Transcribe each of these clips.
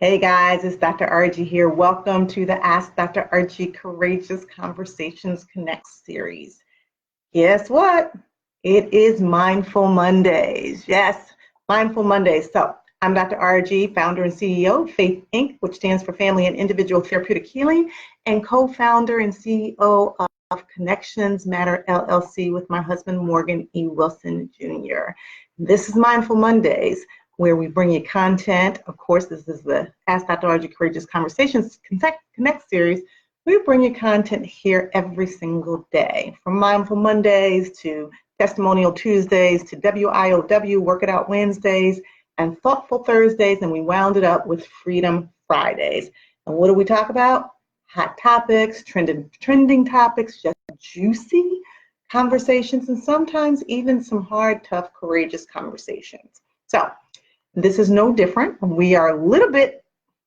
Hey guys, it's Dr. Argie here. Welcome to the Ask Dr. Argie Courageous Conversations Connect series. Guess what? It is Mindful Mondays. Yes, Mindful Mondays. So I'm Dr. Argie, founder and CEO of Faith Inc., which stands for Family and Individual Therapeutic Healing, and co-founder and CEO of Connections Matter LLC with my husband, Morgan E. Wilson Jr. This is Mindful Mondays, where we bring you content. Of course, this is the Ask Dr. Argie Courageous Conversations Connect series. We bring you content here every single day, from Mindful Mondays to Testimonial Tuesdays to WIOW, Work It Out Wednesdays, and Thoughtful Thursdays, and we wound it up with Freedom Fridays. And what do we talk about? Hot topics, trending topics, just juicy conversations, and sometimes even some hard, tough, courageous conversations. So this is no different. We are a little bit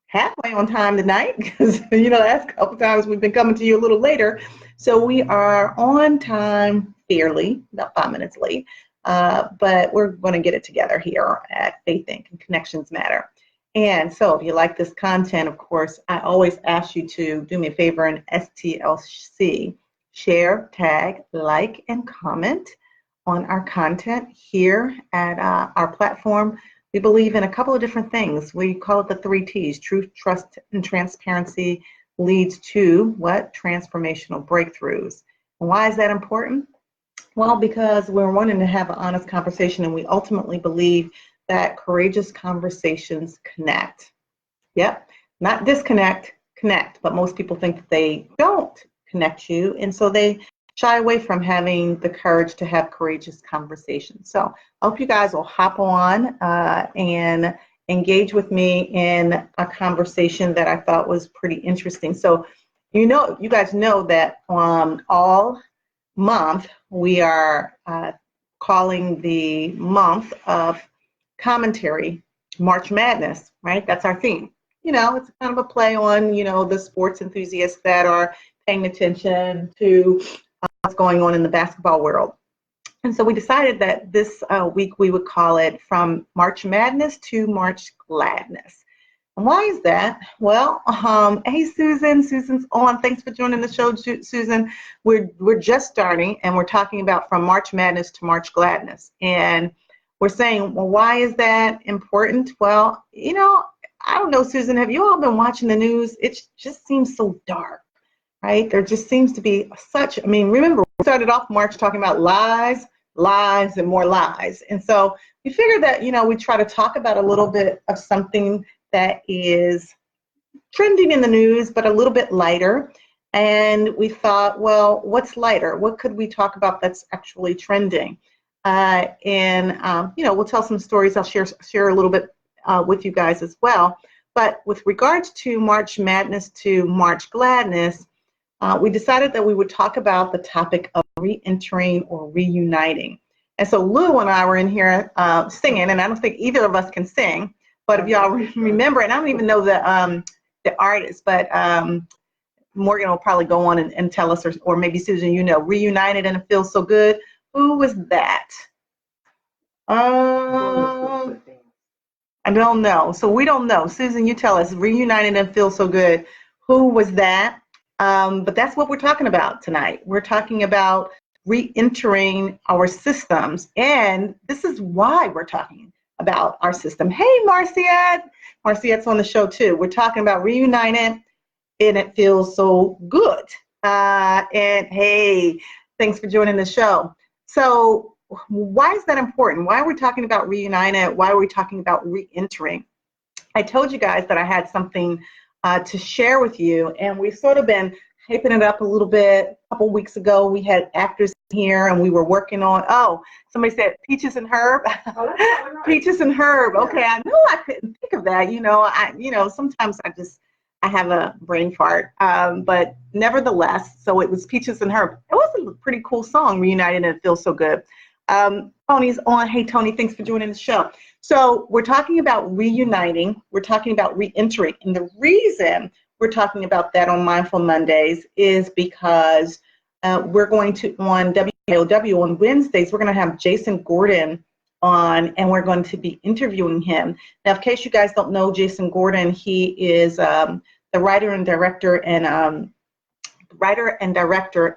halfway on time tonight because, the last couple times we've been coming to you a little later. So we are on time fairly, about 5 minutes late, but we're going to get it together here at Faith Inc. and Connections Matter. And so if you like this content, of course, I always ask you to do me a favor and STLC, share, tag, like, and comment on our content here at our platform. We believe in a couple of different things. We call it the 3 T's. Truth, trust, and transparency leads to what? Transformational breakthroughs. And why is that important? Well, because we're wanting to have an honest conversation, and we ultimately believe that courageous conversations connect. Yep, not disconnect, connect. But most people think that they don't connect you, and so they shy away from having the courage to have courageous conversations. So I hope you guys will hop on and engage with me in a conversation that I thought was pretty interesting. So, you guys know that all month we are calling the month of commentary March Madness, right? That's our theme. It's kind of a play on, the sports enthusiasts that are paying attention to what's going on in the basketball world. And so we decided that this week we would call it From March Madness to March Gladness. And why is that? Well, hey, Susan. Susan's on. Thanks for joining the show, Susan. We're just starting, and we're talking about From March Madness to March Gladness. And we're saying, well, why is that important? Well, I don't know, Susan, have you all been watching the news? It just seems so dark. Right? There just seems to be remember, we started off March talking about lies, and more lies. And so we figured that, we try to talk about a little bit of something that is trending in the news, but a little bit lighter. And we thought, well, what's lighter? What could we talk about that's actually trending? We'll tell some stories. I'll share a little bit with you guys as well. But with regards to March Madness to March Gladness, we decided that we would talk about the topic of re-entering or reuniting. And so Lou and I were in here singing, and I don't think either of us can sing, but if y'all remember, and I don't even know the artist, but Morgan will probably go on and tell us, or maybe Susan, Reunited and It Feels So Good. Who was that? I don't know. So we don't know. Susan, you tell us. Reunited and It Feels So Good. Who was that? But that's what we're talking about tonight. We're talking about re-entering our systems, and this is why we're talking about our system. Hey, Marciette. Marciette's on the show too. We're talking about reunited, and it feels so good. And hey, thanks for joining the show. So why is that important? Why are we talking about reunited? Why are we talking about re-entering? I told you guys that I had something to share with you, and we've sort of been hyping it up a little bit. A couple weeks ago, we had actors here, and we were working on, somebody said Peaches and Herb. Peaches and Herb. Okay, I knew I couldn't think of that. Sometimes I have a brain fart, but nevertheless, so it was Peaches and Herb. It was a pretty cool song, Reunited and It Feels So Good. Tony's on. Hey, Tony, thanks for joining the show. So we're talking about reuniting. We're talking about re-entering. And the reason we're talking about that on Mindful Mondays is because we're going to, on WIOW on Wednesdays, we're going to have Jason Gordon on, and we're going to be interviewing him. Now, in case you guys don't know Jason Gordon, he is the writer and director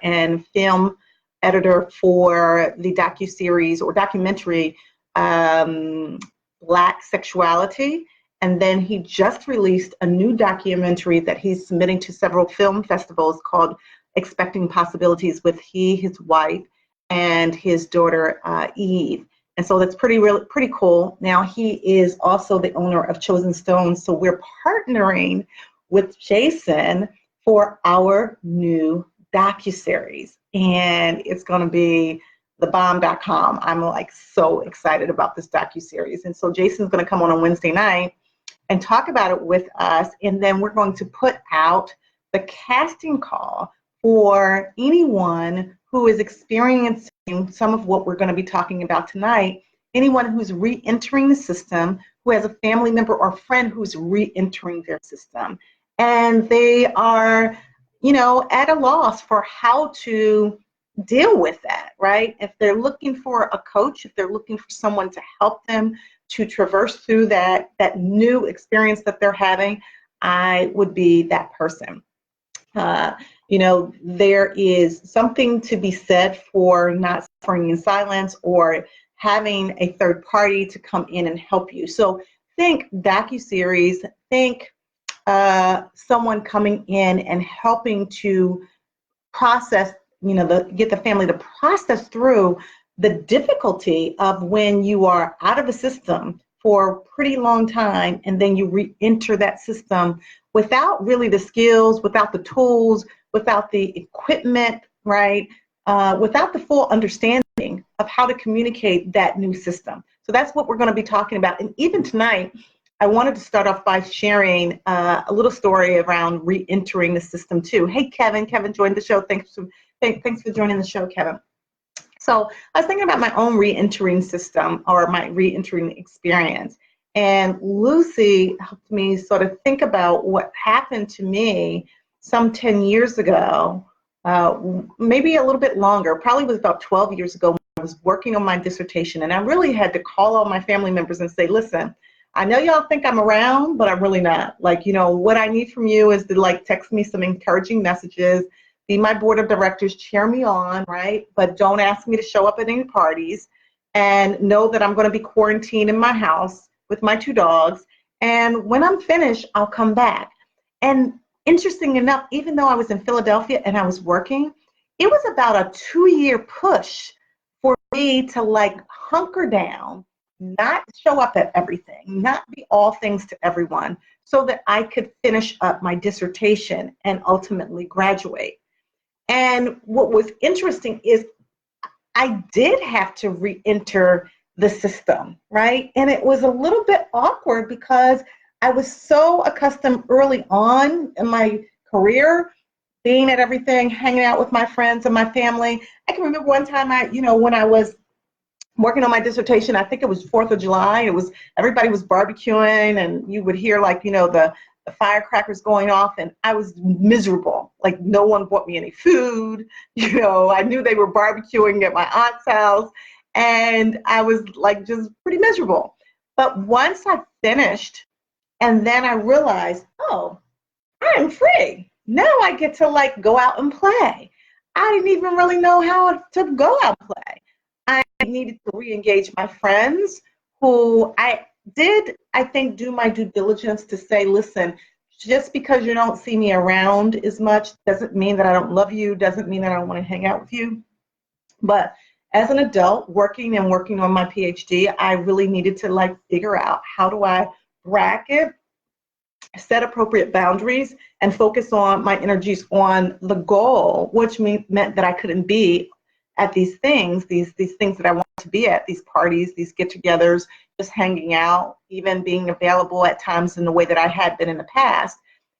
and film editor for the docuseries or documentary Black Sexuality. And then he just released a new documentary that he's submitting to several film festivals called Expecting Possibilities, with he, his wife, and his daughter Eve. And so that's pretty cool. Now, he is also the owner of Chosen Stones. So we're partnering with Jason for our new docuseries. And it's going to be thebomb.com. I'm like so excited about this docuseries. And so Jason's going to come on Wednesday night and talk about it with us. And then we're going to put out the casting call for anyone who is experiencing some of what we're going to be talking about tonight, anyone who's re-entering the system, who has a family member or friend who's re-entering their system. And they are, at a loss for how to deal with that, right? If they're looking for a coach, if they're looking for someone to help them to traverse through that new experience that they're having, I would be that person. There is something to be said for not suffering in silence or having a third party to come in and help you. So think docuseries, think someone coming in and helping to process, get the family to process through the difficulty of when you are out of a system for a pretty long time and then you re-enter that system without really the skills, without the tools, without the equipment, right? Without the full understanding of how to communicate that new system. So that's what we're going to be talking about. And even tonight, I wanted to start off by sharing a little story around re-entering the system too. Hey, Kevin joined the show. Thanks for joining the show, Kevin. So I was thinking about my own re-entering system or my re-entering experience. And Lucy helped me sort of think about what happened to me some 10 years ago, maybe a little bit longer, probably was about 12 years ago when I was working on my dissertation. And I really had to call all my family members and say, listen, I know y'all think I'm around, but I'm really not. What I need from you is to text me some encouraging messages, be my board of directors, cheer me on, right? But don't ask me to show up at any parties, and know that I'm going to be quarantined in my house with my 2 dogs. And when I'm finished, I'll come back. And interesting enough, even though I was in Philadelphia and I was working, it was about a 2-year push for me to hunker down, not show up at everything, not be all things to everyone, so that I could finish up my dissertation and ultimately graduate. And what was interesting is I did have to re-enter the system, right? And it was a little bit awkward because I was so accustomed early on in my career, being at everything, hanging out with my friends and my family. I can remember one time when I was working on my dissertation, I think it was 4th of July, everybody was barbecuing and you would hear the firecrackers going off, and I was miserable. No one bought me any food. I knew they were barbecuing at my aunt's house, and I was just pretty miserable. But once I finished, and then I realized, oh, I'm free. Now I get to go out and play. I didn't even really know how to go out and play. I needed to re-engage my friends who I think, do my due diligence to say, listen, just because you don't see me around as much doesn't mean that I don't love you, doesn't mean that I don't want to hang out with you. But as an adult working on my PhD, I really needed to figure out how do I bracket, set appropriate boundaries, and focus on my energies on the goal, which meant that I couldn't be at these things that I want to be at, these parties, these get-togethers, just hanging out, even being available at times in the way that I had been in the past.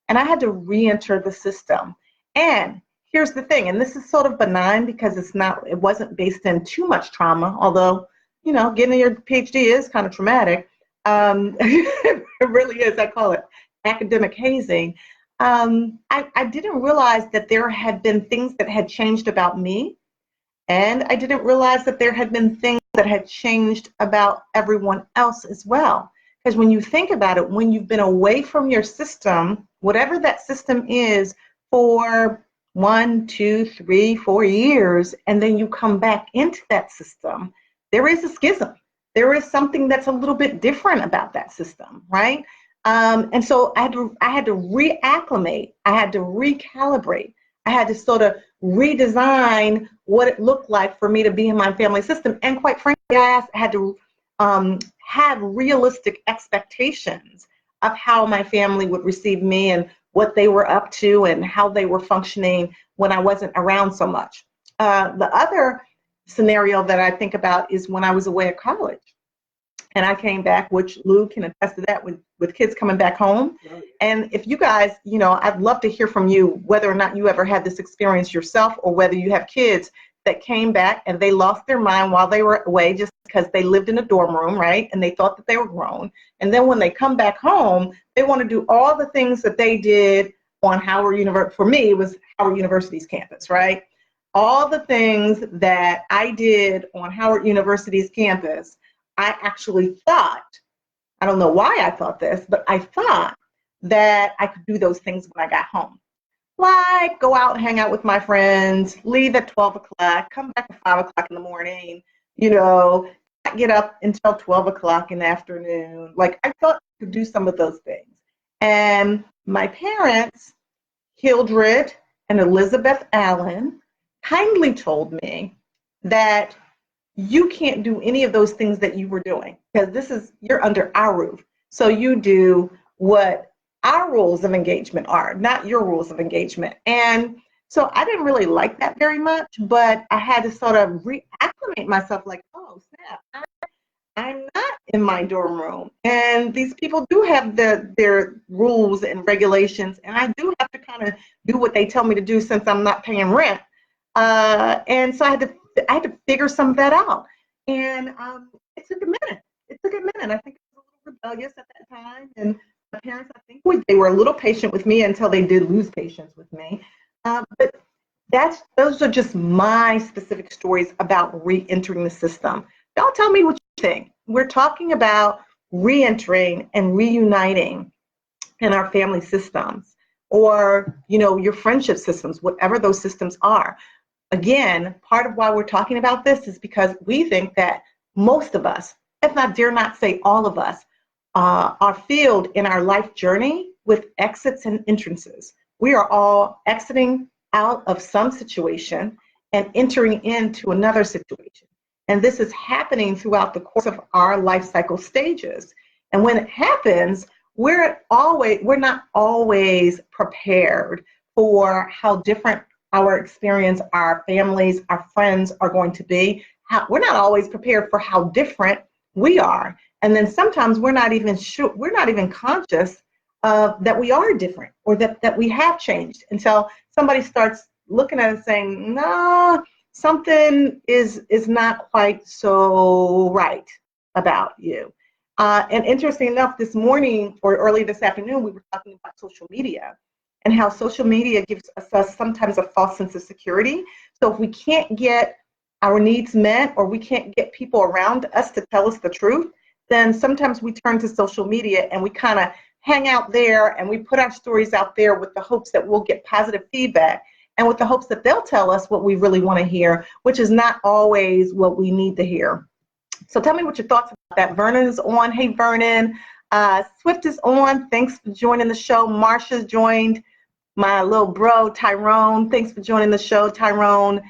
And I had to re-enter the system. And here's the thing, and this is sort of benign because it wasn't based in too much trauma, although, getting your PhD is kind of traumatic. It really is. I call it academic hazing. I didn't realize that there had been things that had changed about me. And I didn't realize that there had been things that had changed about everyone else as well. Because when you think about it, when you've been away from your system, whatever that system is, for 1, 2, 3, 4 years, and then you come back into that system, there is a schism. There is something that's a little bit different about that system, right? And so I had to reacclimate. I had to recalibrate. I had to sort of redesign what it looked like for me to be in my family system. And quite frankly, I had to have realistic expectations of how my family would receive me and what they were up to and how they were functioning when I wasn't around so much. The other scenario that I think about is when I was away at college. And I came back, which Lou can attest to that, with kids coming back home. And if you guys, I'd love to hear from you whether or not you ever had this experience yourself, or whether you have kids that came back and they lost their mind while they were away just because they lived in a dorm room, right? And they thought that they were grown. And then when they come back home, they want to do all the things that they did on Howard University. For me, it was Howard University's campus, right? All the things that I did on Howard University's campus, I actually thought, I don't know why I thought this, but I thought that I could do those things when I got home. Like go out and hang out with my friends, leave at 12 o'clock, come back at 5 o'clock in the morning, not get up until 12 o'clock in the afternoon. Like I thought I could do some of those things. And my parents, Hildred and Elizabeth Allen, kindly told me that you can't do any of those things that you were doing, because you're under our roof. So you do what our rules of engagement are, not your rules of engagement. And so I didn't really like that very much, but I had to sort of reacclimate myself like, oh, snap, I'm not in my dorm room. And these people do have their rules and regulations, and I do have to kind of do what they tell me to do since I'm not paying rent. And so I had to figure some of that out. And it took a minute. I think I was a little rebellious at that time. And my parents, I think they were a little patient with me until they did lose patience with me. But those are just my specific stories about re-entering the system. Y'all tell me what you think. We're talking about re-entering and reuniting in our family systems, or your friendship systems, whatever those systems are. Again, part of why we're talking about this is because we think that most of us, if not dare not say all of us, are filled in our life journey with exits and entrances. We are all exiting out of some situation and entering into another situation. And this is happening throughout the course of our life cycle stages. And when it happens, we're not always prepared for how different our experience, our families, our friends are going to be. We're not always prepared for how different we are. And then sometimes we're not even conscious that we are different, or that we have changed, until somebody starts looking at us saying, no, something is not quite so right about you. And interesting enough, this morning or early this afternoon, we were talking about social media and how social media gives us sometimes a false sense of security. So if we can't get our needs met, or we can't get people around us to tell us the truth, then sometimes we turn to social media and we kind of hang out there and we put our stories out there with the hopes that we'll get positive feedback, and with the hopes that they'll tell us what we really want to hear, which is not always what we need to hear. So tell me what your thoughts about that. Vernon is on. Hey, Vernon. Swift is on. Thanks for joining the show. Marsha's joined. My little bro, Tyrone. Thanks for joining the show, Tyrone.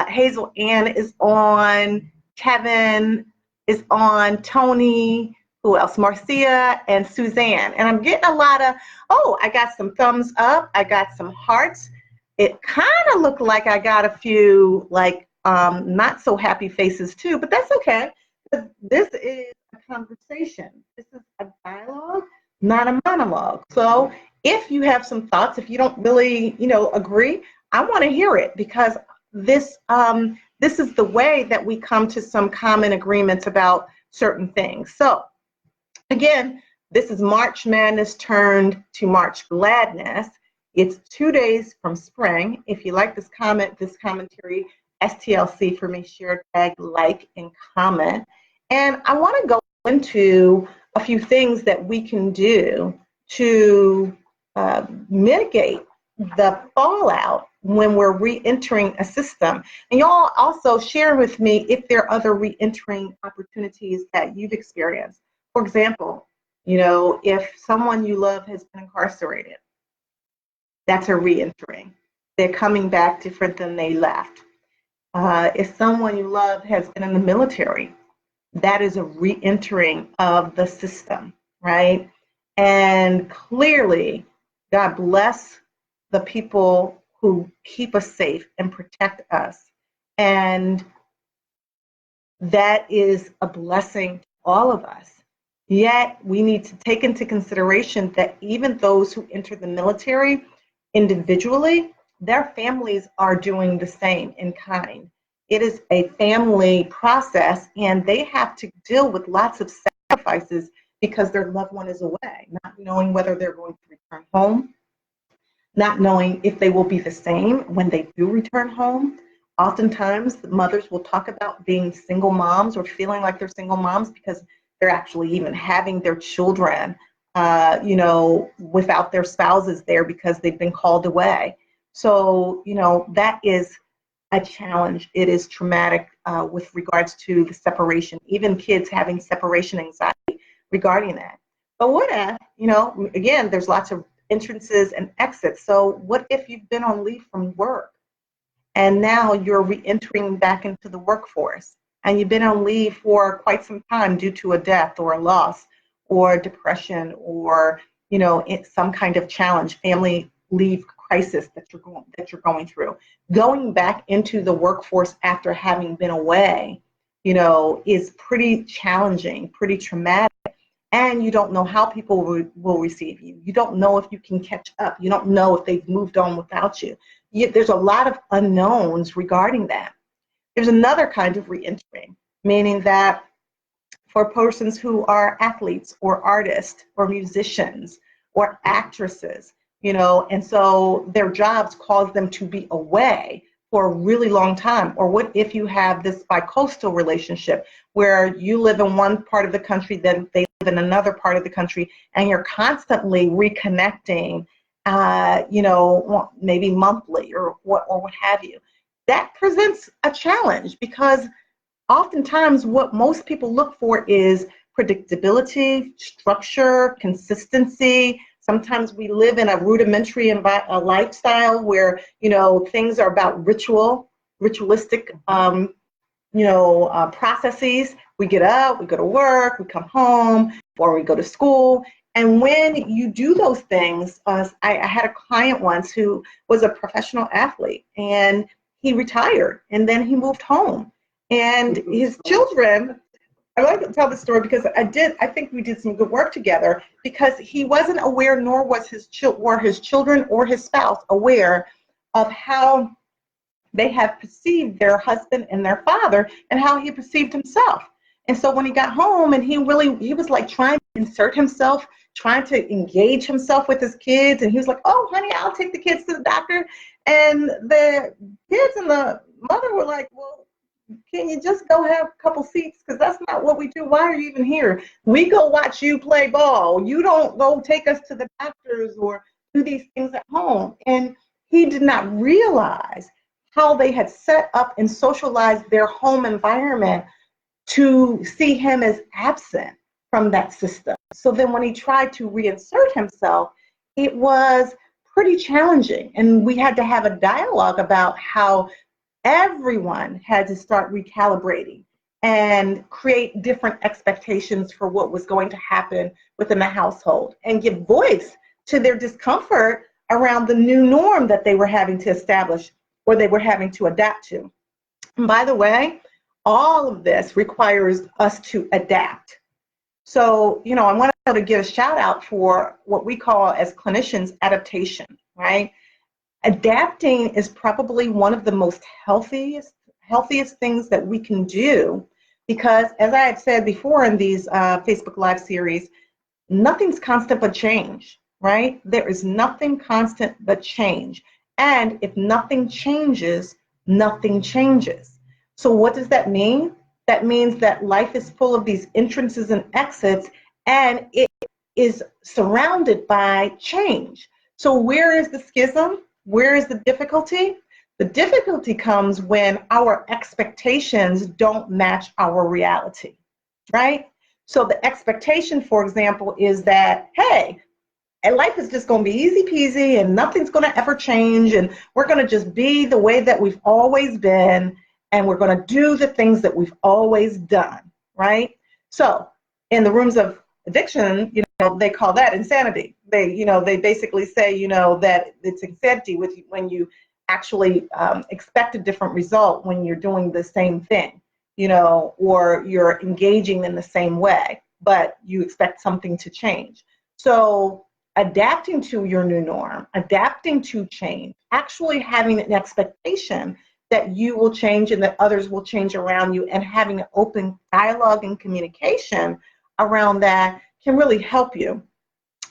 Hazel Ann is on. Kevin is on. Tony. Who else? Marcia and Suzanne. And I'm getting a lot of, I got some thumbs up. I got some hearts. It kind of looked like I got a few not so happy faces too, but that's okay. This is a conversation. This is a dialogue, not a monologue. So if you have some thoughts, if you don't really, agree, I want to hear it, because this is the way that we come to some common agreements about certain things. So again, this is March Madness turned to March Gladness. It's 2 days from spring. If you like this commentary, STLC for me, share, tag, like, and comment. And I want to go into a few things that we can do to mitigate the fallout when we're re-entering a system. And y'all also share with me if there are other re-entering opportunities that you've experienced. For example, if someone you love has been incarcerated, that's a re-entering. They're coming back different than they left. If someone you love has been in the military, that is a re-entering of the system, right? And clearly, God bless the people who keep us safe and protect us. And that is a blessing to all of us. Yet we need to take into consideration that even those who enter the military individually, their families are doing the same in kind. It is a family process, and they have to deal with lots of sacrifices because their loved one is away, not knowing whether they're going to return home, not knowing if they will be the same when they do return home. Oftentimes, the mothers will talk about being single moms or feeling like they're single moms because they're actually even having their children, without their spouses there because they've been called away. So, that is a challenge. It is traumatic with regards to the separation, even kids having separation anxiety regarding that. But what if, again, there's lots of entrances and exits. So what if you've been on leave from work and now you're re-entering back into the workforce and you've been on leave for quite some time due to a death or a loss or depression or, some kind of challenge, family leave crisis that you're going through. Going back into the workforce after having been away, is pretty challenging, pretty traumatic. And you don't know how people will receive you. You don't know if you can catch up. You don't know if they've moved on without you. There's a lot of unknowns regarding that. There's another kind of re-entering, meaning that for persons who are athletes or artists or musicians or actresses, and so their jobs cause them to be away for a really long time. Or what if you have this bi-coastal relationship where you live in one part of the country, then they live in another part of the country, and you're constantly reconnecting, maybe monthly or what have you. That presents a challenge because oftentimes what most people look for is predictability, structure, consistency. Sometimes we live in a rudimentary lifestyle where, things are about ritualistic, processes. We get up, we go to work, we come home, or we go to school. And when you do those things, I had a client once who was a professional athlete, and he retired, and then he moved home. And his children, I like to tell the story because I think we did some good work together, because he wasn't aware, nor was his children or his spouse aware of how they have perceived their husband and their father and how he perceived himself. And so when he got home and he was like trying to insert himself, trying to engage himself with his kids. And he was like, oh, honey, I'll take the kids to the doctor. And the kids and the mother were like, well, can you just go have a couple seats? Because that's not what we do. Why are you even here? We go watch you play ball. You don't go take us to the doctors or do these things at home. And he did not realize how they had set up and socialized their home environment to see him as absent from that system. So then when he tried to reinsert himself, it was pretty challenging. And we had to have a dialogue about how everyone had to start recalibrating and create different expectations for what was going to happen within the household and give voice to their discomfort around the new norm that they were having to establish or they were having to adapt to. And by the way, all of this requires us to adapt. So, I want to give a shout out for what we call as clinicians adaptation, right? Adapting is probably one of the most healthiest things that we can do, because as I had said before in these Facebook Live series, nothing's constant but change, right? There is nothing constant but change. And if nothing changes, nothing changes. So what does that mean? That means that life is full of these entrances and exits, and it is surrounded by change. So where is the schism? Where is the difficulty? The difficulty comes when our expectations don't match our reality, right? So the expectation, for example, is that, hey, and life is just going to be easy peasy and nothing's going to ever change, and we're going to just be the way that we've always been, and we're going to do the things that we've always done, right? So in the rooms of addiction, they call that insanity. They basically say, that it's insanity when you actually expect a different result when you're doing the same thing, or you're engaging in the same way, but you expect something to change. So adapting to your new norm, adapting to change, actually having an expectation that you will change and that others will change around you, and having an open dialogue and communication around that can really help you.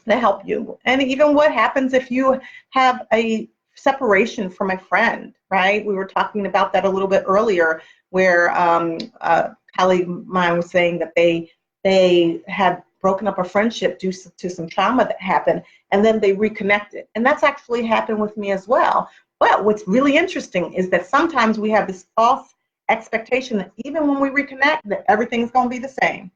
And even what happens if you have a separation from a friend, right? We were talking about that a little bit earlier, where a colleague of mine was saying that they had broken up a friendship due to some trauma that happened, and then they reconnected. And that's actually happened with me as well. But what's really interesting is that sometimes we have this false expectation that even when we reconnect, that everything's going to be the same.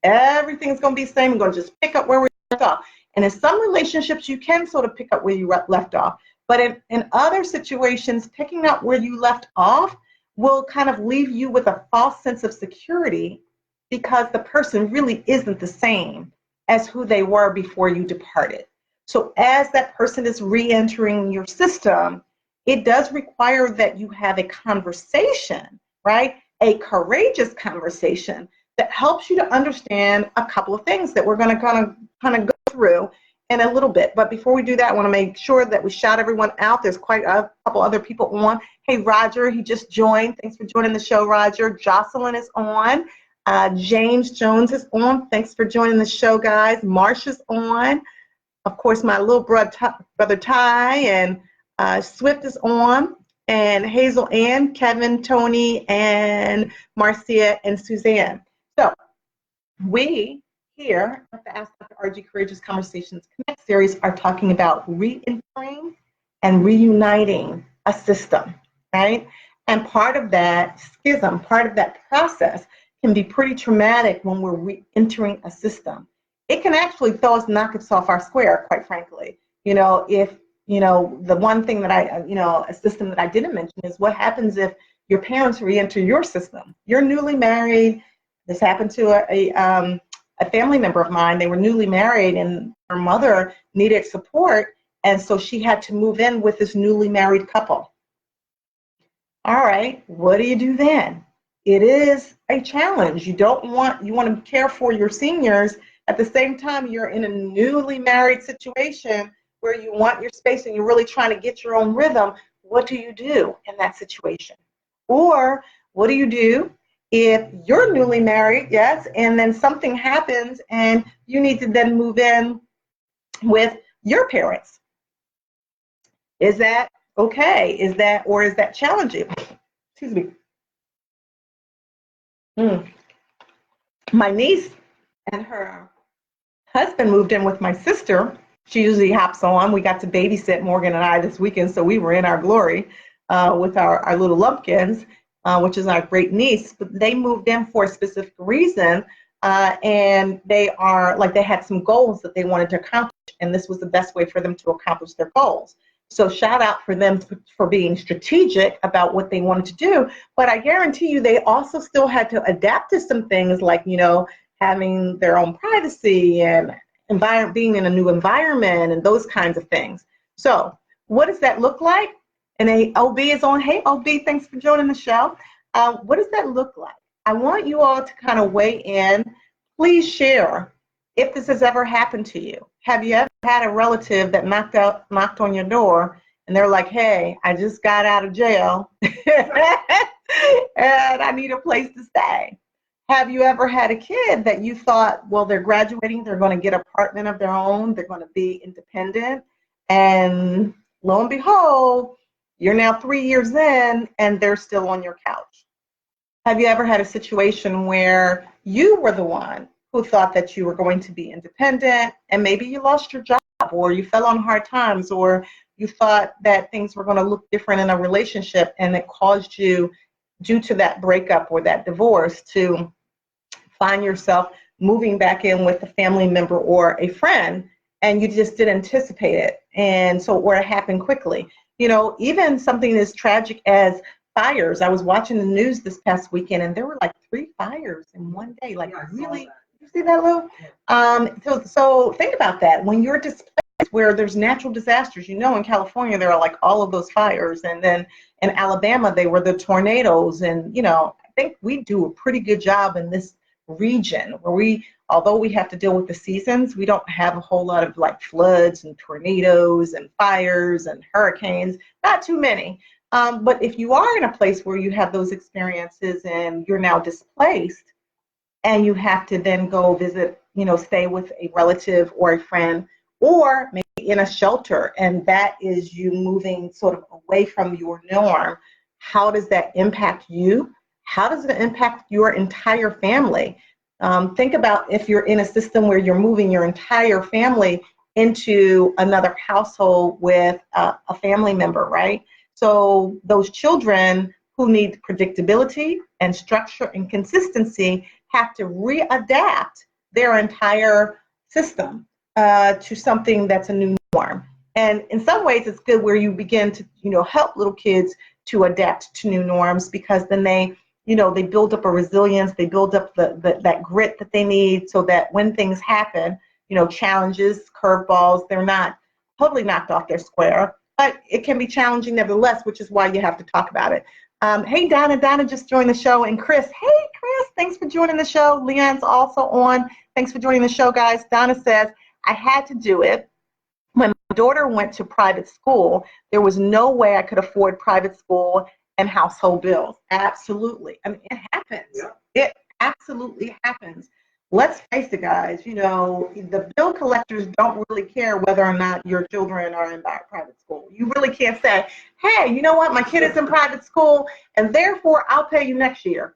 Everything's going to be the same. We're going to just pick up where we left off. And in some relationships, you can sort of pick up where you left off. But in other situations, picking up where you left off will kind of leave you with a false sense of security, because the person really isn't the same as who they were before you departed. So as that person is re-entering your system, it does require that you have a conversation, right? A courageous conversation that helps you to understand a couple of things that we're going to kind of go through in a little bit. But before we do that, I want to make sure that we shout everyone out. There's quite a couple other people on. Hey, Roger, he just joined. Thanks for joining the show, Roger. Jocelyn is on. James Jones is on. Thanks for joining the show, guys. Marsha's on. Of course, my little brother Ty, and Swift is on. And Hazel Ann, Kevin, Tony, and Marcia, and Suzanne. So we here at the Ask Dr. Argie Courageous Conversations Connect series are talking about re-entering and reuniting a system, right? And part of that schism, part of that process can be pretty traumatic when we're re-entering a system. It can actually knock us off our square, quite frankly. If, the one thing that a system that I didn't mention is what happens if your parents re-enter your system. You're newly married. This happened to a family member of mine. They were newly married, and her mother needed support, and so she had to move in with this newly married couple. All right, what do you do then? It is a challenge. You want to care for your seniors. At the same time, you're in a newly married situation where you want your space and you're really trying to get your own rhythm. What do you do in that situation? Or what do you do if you're newly married, yes, and then something happens and you need to then move in with your parents? Is that okay? Is that challenging? Excuse me. My niece and her husband moved in with my sister. She usually hops on. We got to babysit Morgan and I this weekend, so we were in our glory with our little lumpkins, which is our great niece. But they moved in for a specific reason, and they had some goals that they wanted to accomplish, and this was the best way for them to accomplish their goals. So shout out for them for being strategic about what they wanted to do. But I guarantee you they also still had to adapt to some things like, having their own privacy and being in a new environment and those kinds of things. So what does that look like? And OB is on. Hey, OB, thanks for joining the show. What does that look like? I want you all to kind of weigh in. Please share if this has ever happened to you. Have you ever had a relative that knocked on your door and they're like, hey, I just got out of jail and I need a place to stay? Have you ever had a kid that you thought, well, they're graduating, they're going to get an apartment of their own, they're going to be independent, and lo and behold, You're now 3 years in and they're still on your couch. Have you ever had a situation where you were the one who thought that you were going to be independent and maybe you lost your job or you fell on hard times or you thought that things were going to look different in a relationship and it caused you, due to that breakup or that divorce, to find yourself moving back in with a family member or a friend and you just didn't anticipate it, and so, or it happened quickly. You know, even something as tragic as fires. I was watching the news this past weekend and there were like 3 fires in one day. Like, yeah, really? You see that, Lou? So think about that. When you're displaced where there's natural disasters, you know, in California there are like all of those fires, and then in Alabama they were the tornadoes, and you know, I think we do a pretty good job in this region where we, although we have to deal with the seasons, we don't have a whole lot of like floods and tornadoes and fires and hurricanes, not too many. But if you are in a place where you have those experiences and you're now displaced and you have to then go visit, you know, stay with a relative or a friend, or maybe in a shelter, and that is you moving sort of away from your norm, how does that impact you? How does it impact your entire family? Think about if you're in a system where you're moving your entire family into another household with a family member, right? So those children who need predictability and structure and consistency have to readapt their entire system to something that's a new norm. And in some ways, it's good where you begin to, you know, help little kids to adapt to new norms, because then they, you know, they build up a resilience, they build up that grit that they need, so that when things happen, you know, challenges, curveballs, they're not totally knocked off their square. But it can be challenging nevertheless, which is why you have to talk about it. Hey, Donna just joined the show. And Chris, hey, Chris, thanks for joining the show. Leon's also on. Thanks for joining the show, guys. Donna says, I had to do it. When my daughter went to private school, there was no way I could afford private school and household bills. Absolutely. I mean, it happens. Yeah. It absolutely happens. Let's face it, guys, you know, the bill collectors don't really care whether or not your children are in private school. You really can't say, hey, you know what, my kid is in private school, and therefore I'll pay you next year.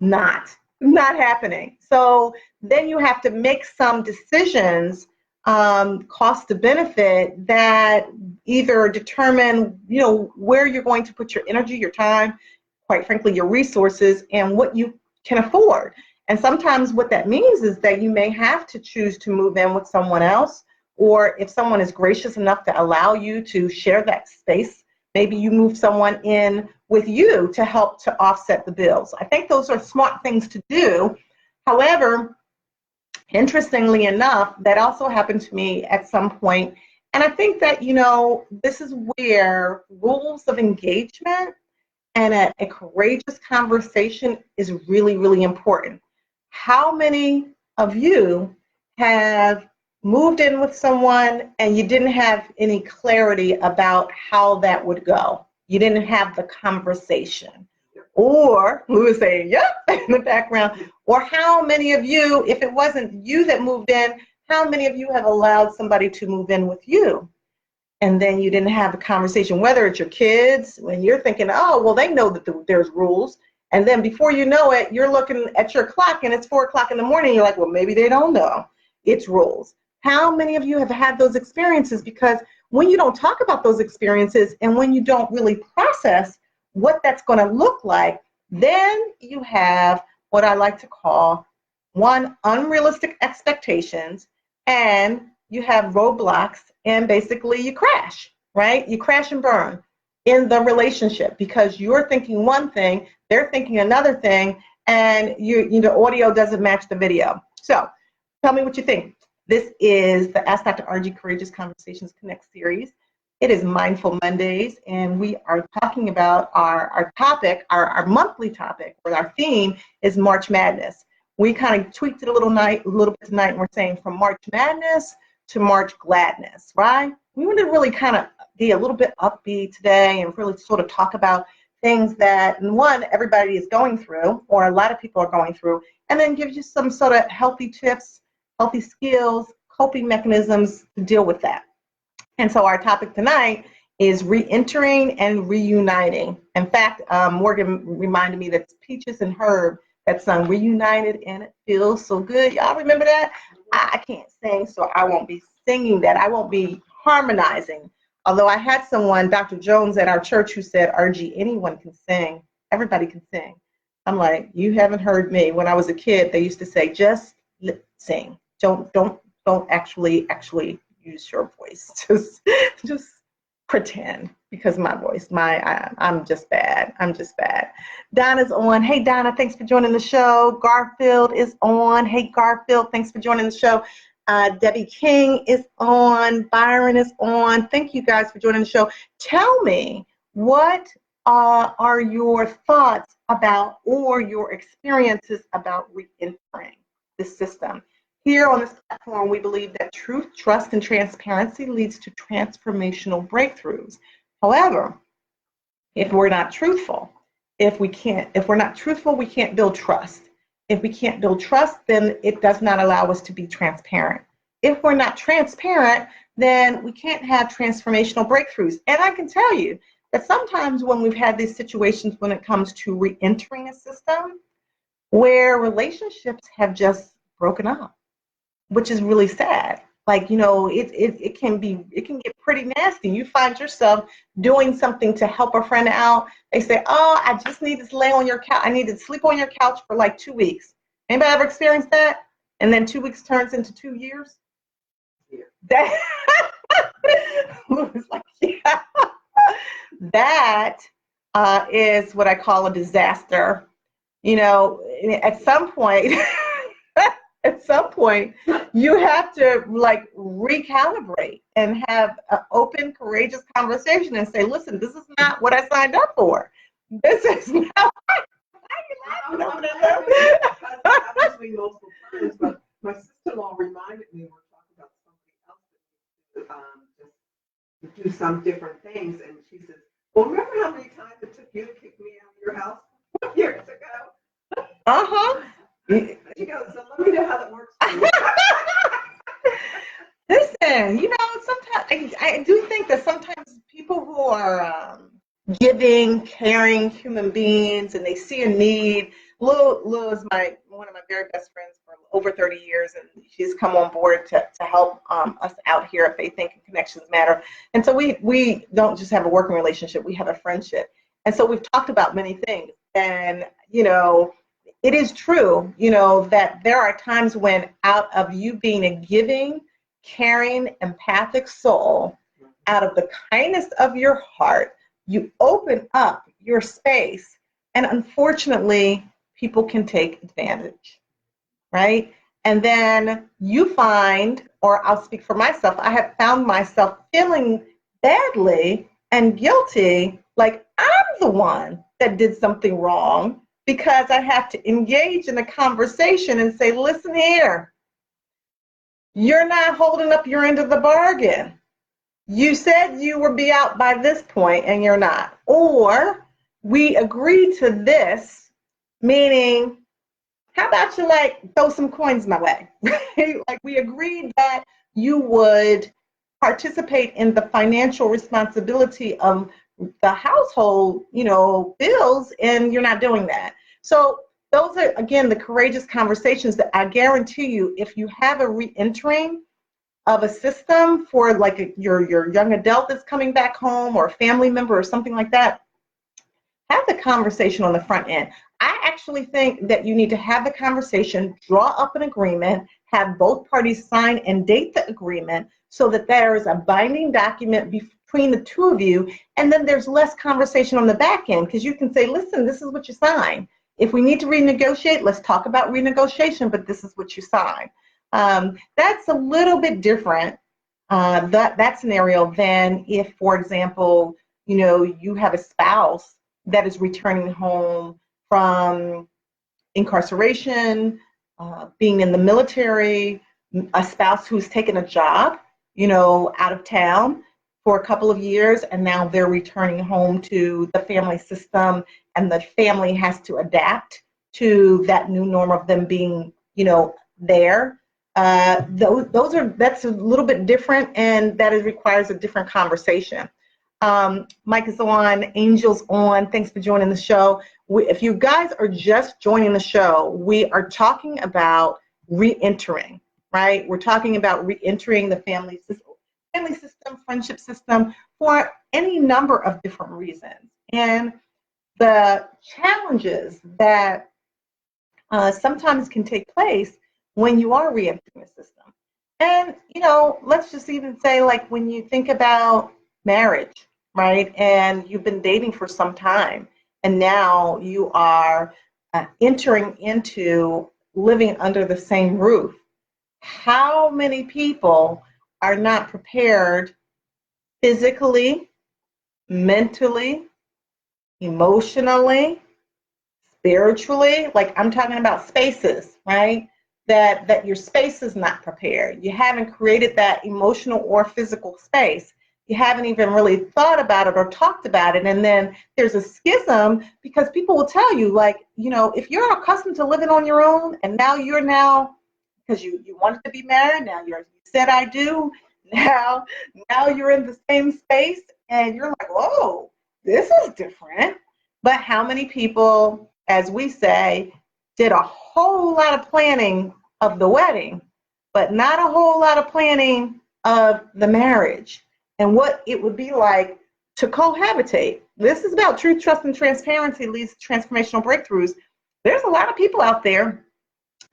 Not happening. So then you have to make some decisions, cost to benefit, that either determine, you know, where you're going to put your energy, your time, quite frankly, your resources, and what you can afford. And sometimes what that means is that you may have to choose to move in with someone else, or if someone is gracious enough to allow you to share that space, maybe you move someone in with you to help to offset the bills. I think those are smart things to do. However, interestingly enough, that also happened to me at some point. And I think that, you know, this is where rules of engagement and a courageous conversation is really, really important. How many of you have moved in with someone and you didn't have any clarity about how that would go? You didn't have the conversation. Or we would say, yep, in the background. Or how many of you, if it wasn't you that moved in, how many of you have allowed somebody to move in with you? And then you didn't have a conversation, whether it's your kids, when you're thinking, oh, well, they know that there's rules. And then before you know it, you're looking at your clock and it's 4 o'clock in the morning. You're like, well, maybe they don't know. It's rules. How many of you have had those experiences? Because when you don't talk about those experiences and when you don't really process what that's going to look like, then you have what I like to call, one, unrealistic expectations, and you have roadblocks, and basically you crash, right? You crash and burn in the relationship because you're thinking one thing, they're thinking another thing, and the audio doesn't match the video. So tell me what you think. This is the Ask Dr. Argie Courageous Conversations Connect series. It is Mindful Mondays, and we are talking about our topic, our monthly topic, or our theme is March Madness. We kind of tweaked it a little bit tonight, and we're saying from March Madness to March Gladness, right? We want to really kind of be a little bit upbeat today and really sort of talk about things that, one, everybody is going through, or a lot of people are going through, and then give you some sort of healthy tips, healthy skills, coping mechanisms to deal with that. And so our topic tonight is reentering and reuniting. In fact, Morgan reminded me that Peaches and Herb that song Reunited and It Feels So Good. Y'all remember that? I can't sing, so I won't be singing that. I won't be harmonizing. Although I had someone, Dr. Jones at our church, who said, Argie, anyone can sing. Everybody can sing. I'm like, you haven't heard me. When I was a kid, they used to say, just sing. Don't actually use your voice. Just pretend, because my voice, I'm just bad. Donna's on. Hey, Donna, thanks for joining the show. Garfield is on. Hey, Garfield, thanks for joining the show. Debbie King is on. Byron is on. Thank you guys for joining the show. Tell me, what are your thoughts about, or your experiences about reentering the system? Here on this platform, we believe that truth, trust, and transparency leads to transformational breakthroughs. However, if we're not truthful, if we're not truthful, we can't build trust. If we can't build trust, then it does not allow us to be transparent. If we're not transparent, then we can't have transformational breakthroughs. And I can tell you that sometimes when we've had these situations when it comes to reentering a system where relationships have just broken up, which is really sad. Like, it can get pretty nasty. You find yourself doing something to help a friend out. They say, oh, I just need to lay on your couch. I need to sleep on your couch for like 2 weeks. Anybody ever experienced that? And then 2 weeks turns into 2 years? Yeah. That was like, yeah. That is what I call a disaster. At some point, you have to like recalibrate and have an open, courageous conversation and say, listen, this is not what I signed up for. This is not what I multiple times, but my sister-in-law reminded me, we're talking about somebody else that just do some different things, and she says, well, remember how many times it took you to kick me out of your house years ago? Uh-huh. She goes, so let me know how that works for you. Listen, sometimes I do think that sometimes people who are giving, caring human beings, and they see a need. Lou is one of my very best friends for over 30 years, and she's come on board to help us out here at Faith Thinking Connections Matter. And so we don't just have a working relationship, we have a friendship. And so we've talked about many things. And, it is true, that there are times when out of you being a giving, caring, empathic soul, out of the kindness of your heart, you open up your space, and unfortunately, people can take advantage, right? And then you find, or I'll speak for myself, I have found myself feeling badly and guilty, like I'm the one that did something wrong, because I have to engage in a conversation and say, listen here, you're not holding up your end of the bargain. You said you would be out by this point and you're not. Or we agreed to this, meaning, how about you throw some coins my way? Like we agreed that you would participate in the financial responsibility of the household, bills, and you're not doing that. So those are, again, the courageous conversations that I guarantee you, if you have a re-entering of a system for your young adult that's coming back home, or a family member or something like that, have the conversation on the front end. I actually think that you need to have the conversation, draw up an agreement, have both parties sign and date the agreement so that there is a binding document between the two of you, and then there's less conversation on the back end, because you can say, listen, this is what you signed. If we need to renegotiate, let's talk about renegotiation, but this is what you signed. That's a little bit different, that scenario, than if, for example, you have a spouse that is returning home from incarceration, being in the military, a spouse who's taken a job, out of town for a couple of years, and now they're returning home to the family system, and the family has to adapt to that new norm of them being, there. That's a little bit different, and that requires a different conversation. Mike is on, Angel's on. Thanks for joining the show. If you guys are just joining the show, we are talking about re-entering, right? We're talking about re-entering the family system, friendship system for any number of different reasons. And the challenges that sometimes can take place when you are re-entering a system. And, let's just even say, like, when you think about marriage, right? And you've been dating for some time, and now you are entering into living under the same roof. How many people are not prepared physically, mentally, emotionally, spiritually? Like, I'm talking about spaces, right? That your space is not prepared. You haven't created that emotional or physical space. You haven't even really thought about it or talked about it. And then there's a schism because people will tell you, like, if you're accustomed to living on your own and now because you wanted to be married, now you said I do, now you're in the same space and you're like, whoa, this is different. But how many people, as we say, did a whole lot of planning of the wedding, but not a whole lot of planning of the marriage and what it would be like to cohabitate? This is about truth, trust, and transparency leads to transformational breakthroughs. There's a lot of people out there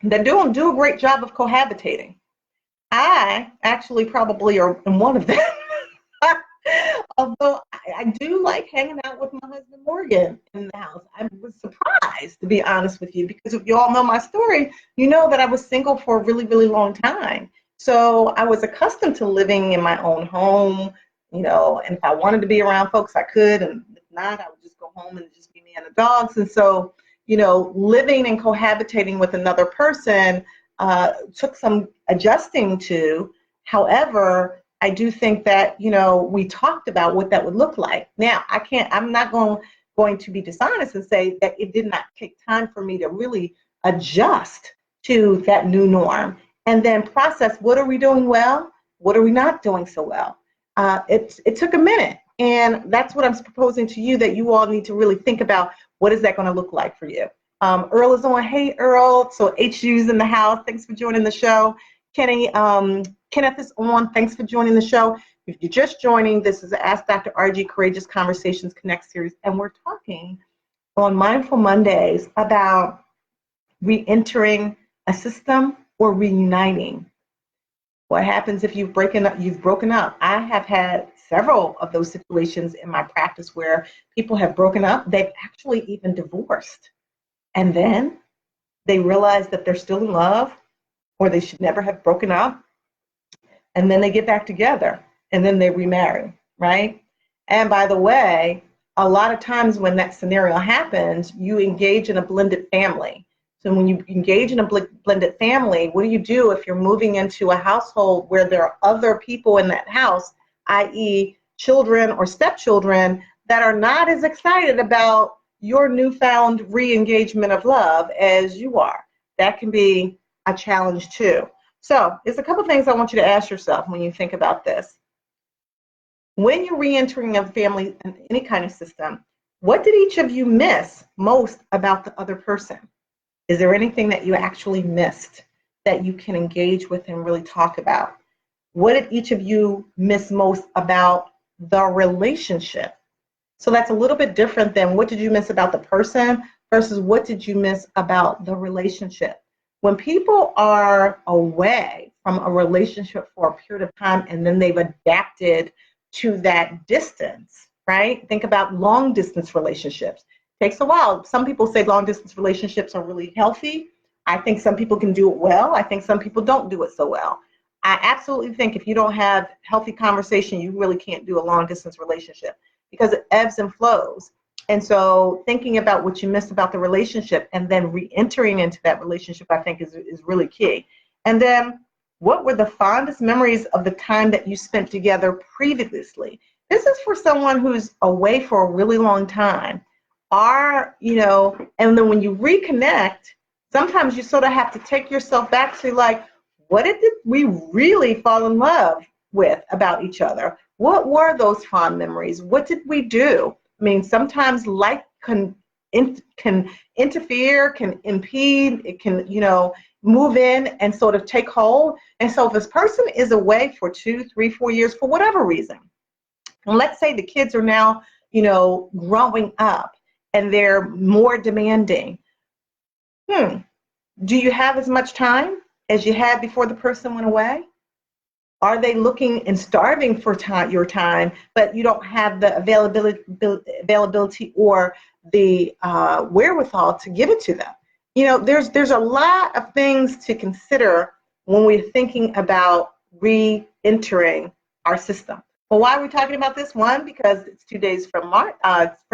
that don't do a great job of cohabitating. I actually probably am one of them. Although I do like hanging out with my husband Morgan in the house. I was surprised, to be honest with you, because if you all know my story, you know that I was single for a really, really long time. So I was accustomed to living in my own home, and if I wanted to be around folks, I could, and if not, I would just go home and just be me and the dogs. And so, living and cohabitating with another person took some adjusting to. However, I do think that, we talked about what that would look like. Now, I'm not going to be dishonest and say that it did not take time for me to really adjust to that new norm and then process, what are we doing well? What are we not doing so well? It took a minute. And that's what I'm proposing to you, that you all need to really think about, what is that going to look like for you? Earl is on. Hey, Earl. So HU's in the house. Thanks for joining the show. Kenneth is on. Thanks for joining the show. If you're just joining, this is the Ask Dr. Argie Courageous Conversations Connect series, and we're talking on Mindful Mondays about re-entering a system or reuniting. What happens if you've broken up? I have had several of those situations in my practice where people have broken up. They've actually even divorced, and then they realize that they're still in love, or they should never have broken up. And then they get back together and then they remarry, right? And by the way, a lot of times when that scenario happens, you engage in a blended family. So when you engage in a blended family, what do you do if you're moving into a household where there are other people in that house, i.e. children or stepchildren, that are not as excited about your newfound re-engagement of love as you are? That can be a challenge too. So there's a couple things I want you to ask yourself when you think about this. When you're re-entering a family in any kind of system, what did each of you miss most about the other person? Is there anything that you actually missed that you can engage with and really talk about? What did each of you miss most about the relationship? So that's a little bit different than what did you miss about the person versus what did you miss about the relationship. When people are away from a relationship for a period of time and then they've adapted to that distance, right? Think about long distance relationships. It takes a while. Some people say long distance relationships are really healthy. I think some people can do it well. I think some people don't do it so well. I absolutely think if you don't have healthy conversation, you really can't do a long distance relationship because it ebbs and flows. And so thinking about what you missed about the relationship and then re-entering into that relationship, I think is really key. And then what were the fondest memories of the time that you spent together previously? This is for someone who's away for a really long time. And then when you reconnect, sometimes you sort of have to take yourself back to like, what did we really fall in love with about each other? What were those fond memories? What did we do? I mean, sometimes life can interfere, can impede, it can, move in and sort of take hold. And so if this person is away for 2, 3, 4 years for whatever reason, and let's say the kids are now, growing up and they're more demanding, do you have as much time as you had before the person went away? Are they looking and starving for your time, but you don't have the availability or the wherewithal to give it to them? There's a lot of things to consider when we're thinking about re-entering our system. Well, why are we talking about this? One, because it's 2 days from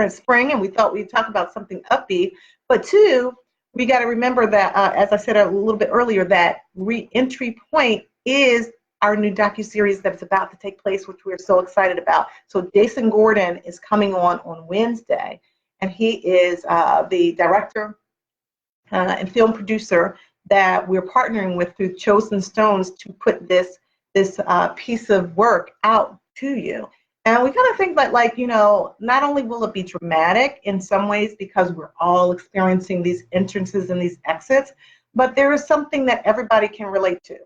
spring, and we thought we'd talk about something upbeat. But two, we got to remember that, as I said a little bit earlier, that re-entry point is our new docuseries that's about to take place, which we're so excited about. So Jason Gordon is coming on Wednesday, and he is the director and film producer that we're partnering with through Chosen Stones to put this piece of work out to you. And we kind of think that, not only will it be dramatic in some ways because we're all experiencing these entrances and these exits, but there is something that everybody can relate to.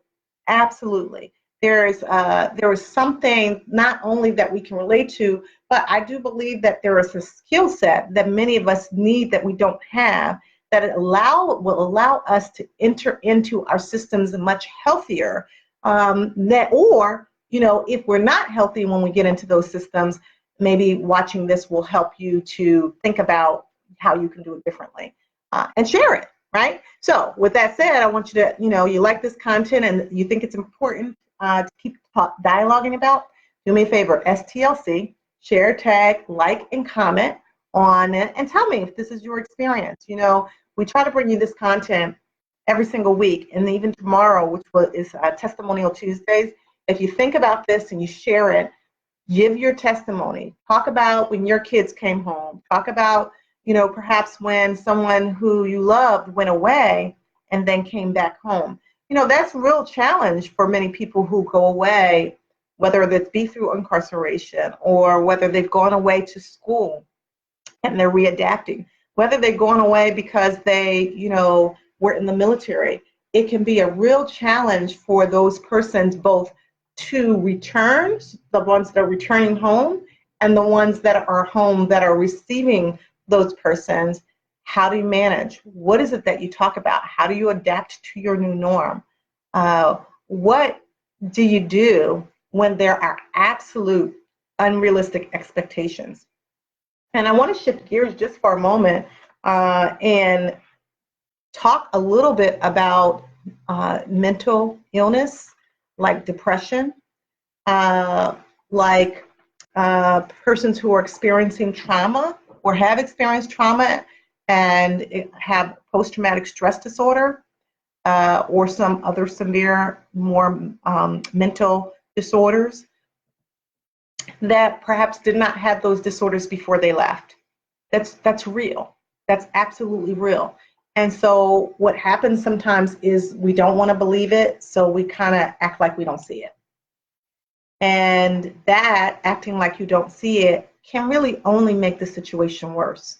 Absolutely. There is something not only that we can relate to, but I do believe that there is a skill set that many of us need that we don't have, that will allow us to enter into our systems much healthier. If we're not healthy when we get into those systems, maybe watching this will help you to think about how you can do it differently and share it, right? So with that said, I want you to, you like this content and you think it's important to keep dialoguing about, do me a favor, STLC, share, tag, like, and comment on it, and tell me if this is your experience. We try to bring you this content every single week, and even tomorrow, which is Testimonial Tuesdays. If you think about this and you share it, give your testimony. Talk about when your kids came home. Talk about, perhaps when someone who you loved went away and then came back home. That's a real challenge for many people who go away, whether it's be through incarceration or whether they've gone away to school and they're readapting, whether they've gone away because they, were in the military. It can be a real challenge for those persons both to return, the ones that are returning home and the ones that are home that are receiving those persons. How do you manage? What is it that you talk about? How do you adapt to your new norm? What do you do when there are absolute unrealistic expectations? And I want to shift gears just for a moment and talk a little bit about mental illness, like depression, like persons who are experiencing trauma or have experienced trauma and have post-traumatic stress disorder or some other severe, more mental disorders that perhaps did not have those disorders before they left. That's real. That's absolutely real. And so what happens sometimes is we don't want to believe it, so we kind of act like we don't see it. And that acting like you don't see it can really only make the situation worse.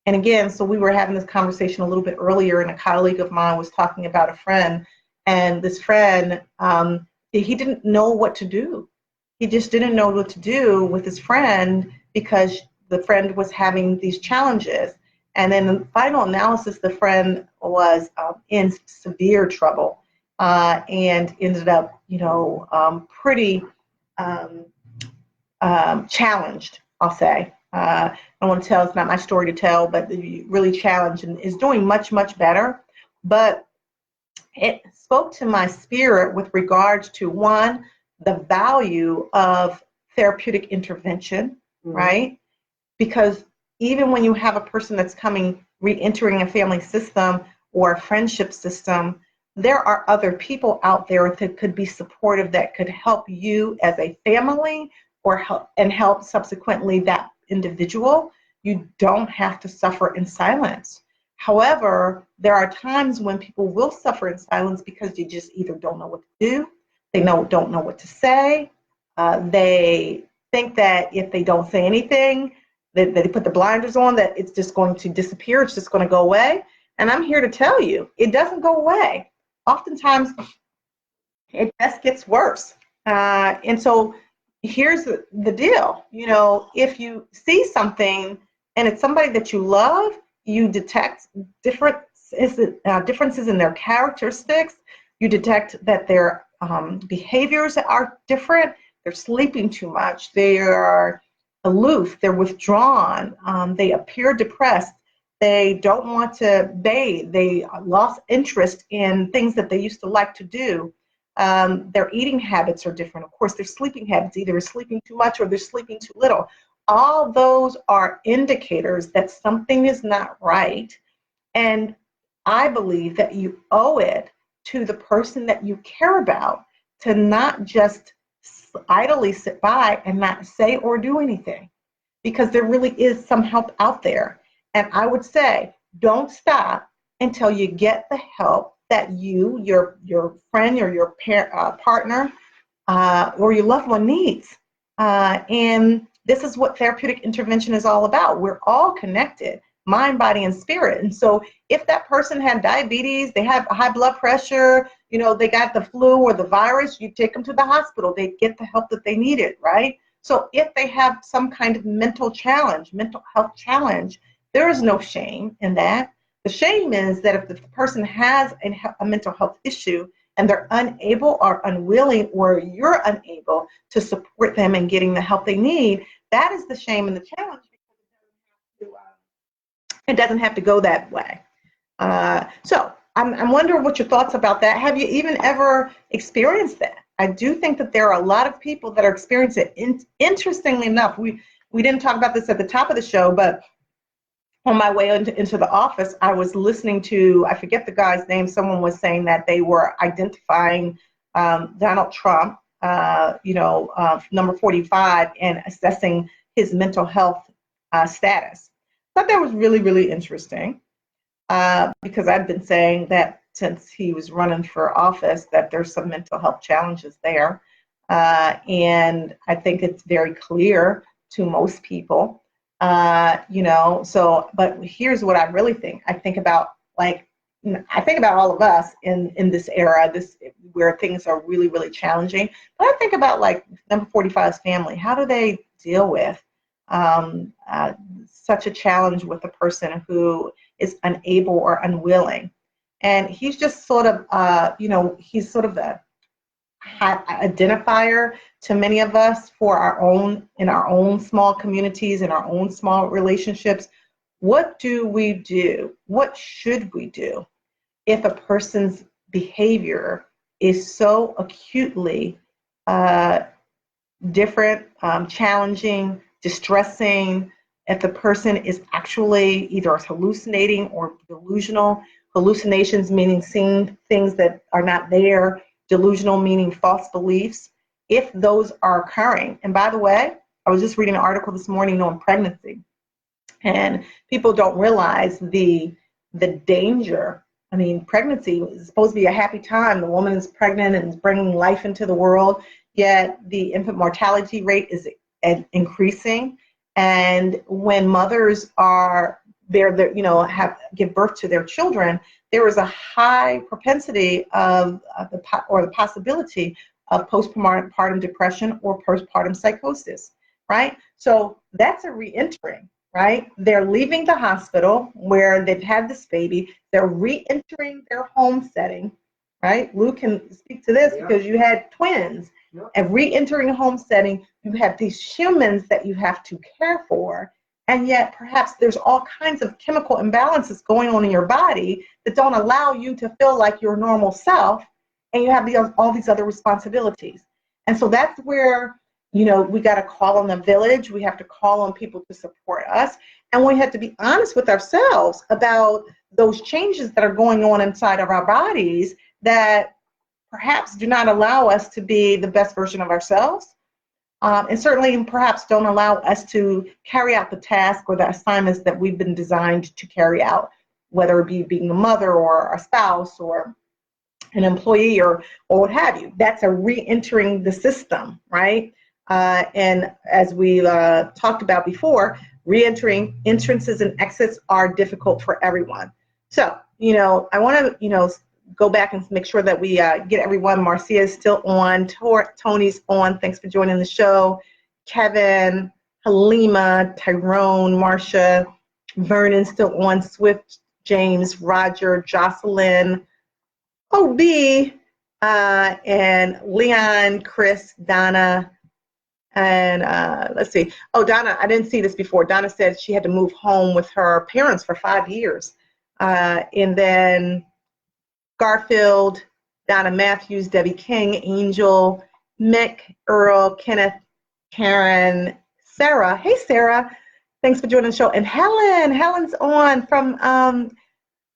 And again, so we were having this conversation a little bit earlier, and a colleague of mine was talking about a friend, and this friend, he didn't know what to do. He just didn't know what to do with his friend because the friend was having these challenges. And in the final analysis, the friend was in severe trouble and ended up, pretty challenged, I'll say. I don't want to tell, it's not my story to tell, but really challenged and is doing much, much better. But it spoke to my spirit with regards to, one, the value of therapeutic intervention, right? Because even when you have a person that's re-entering a family system or a friendship system, there are other people out there that could be supportive, that could help you as a family or help subsequently that individual. You don't have to suffer in silence. However, there are times when people will suffer in silence because you just either don't know what to do, they don't know what to say, They think that if they don't say anything, that they put the blinders on, that it's just going to disappear, it's just going to go away. And I'm here to tell you, it doesn't go away. Oftentimes, it just gets worse. And so here's the deal. If you see something and it's somebody that you love, you detect differences in their characteristics. You detect that their behaviors are different. They're sleeping too much. They are aloof. They're withdrawn. They appear depressed. They don't want to bathe. They lost interest in things that they used to like to do. Their eating habits are different. Of course, their sleeping habits, either they're sleeping too much or they're sleeping too little. All those are indicators that something is not right. And I believe that you owe it to the person that you care about to not just idly sit by and not say or do anything, because there really is some help out there. And I would say, don't stop until you get the help that your friend or your partner or your loved one needs. And this is what therapeutic intervention is all about. We're all connected, mind, body, and spirit. And so if that person had diabetes, they have high blood pressure, they got the flu or the virus, you take them to the hospital, they get the help that they needed, right? So if they have some kind of mental health challenge, there is no shame in that. The shame is that if the person has a mental health issue and they're unable or unwilling, or you're unable to support them in getting the help they need, that is the shame and the challenge. It doesn't have to go that way. So I'm wondering what your thoughts about that. Have you even ever experienced that? I do think that there are a lot of people that are experiencing it. Interestingly enough, we didn't talk about this at the top of the show, but on my way into the office, I was listening to, I forget the guy's name, someone was saying that they were identifying Donald Trump, number 45, and assessing his mental health status. I thought that was really, really interesting because I've been saying that since he was running for office, that there's some mental health challenges there. And I think it's very clear to most people. But here's what I really think. I think about all of us in this era, where things are really, really challenging. But I think about number 45's family. How do they deal with such a challenge with a person who is unable or unwilling? And he's just sort of, he's sort of the identifier to many of us in our own small communities, in our own small relationships. What do we do? What should we do if a person's behavior is so acutely different, challenging, distressing, if the person is actually either hallucinating or delusional? Hallucinations meaning seeing things that are not there. Delusional meaning false beliefs. If those are occurring, and by the way, I was just reading an article this morning on pregnancy, and people don't realize the danger. I mean, pregnancy is supposed to be a happy time. The woman is pregnant and is bringing life into the world, yet the infant mortality rate is increasing. And when mothers are give birth to their children, there is a high propensity of the possibility of postpartum depression or postpartum psychosis, right? So that's a re-entering, right? They're leaving the hospital where they've had this baby. They're re-entering their home setting, right? Lou can speak to this because you had twins. And re-entering a home setting, you have these humans that you have to care for. And yet perhaps there's all kinds of chemical imbalances going on in your body that don't allow you to feel like your normal self, and you have all these other responsibilities. And so that's where, we got to call on the village. We have to call on people to support us. And we have to be honest with ourselves about those changes that are going on inside of our bodies that perhaps do not allow us to be the best version of ourselves. And certainly perhaps don't allow us to carry out the task or the assignments that we've been designed to carry out, whether it be being a mother or a spouse or an employee or what have you. That's a re-entering the system, right? And as we talked about before, re-entering entrances and exits are difficult for everyone. So, I want to, go back and make sure that we get everyone. Marcia is still on. Tony's on. Thanks for joining the show. Kevin, Halima, Tyrone, Marcia, Vernon still on. Swift, James, Roger, Jocelyn, OB, and Leon, Chris, Donna, and let's see. Oh, Donna, I didn't see this before. Donna said she had to move home with her parents for 5 years. And then Garfield, Donna Matthews, Debbie King, Angel, Mick, Earl, Kenneth, Karen, Sarah. Hey, Sarah. Thanks for joining the show. And Helen. Helen's on from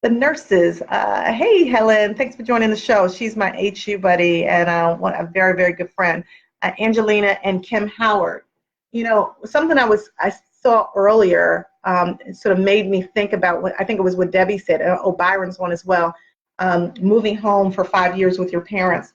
the nurses. Hey, Helen. Thanks for joining the show. She's my HU buddy and a very, very good friend. Angelina and Kim Howard. Something I saw earlier sort of made me think about what I think it was what Debbie said. Byron's one as well. Moving home for 5 years with your parents.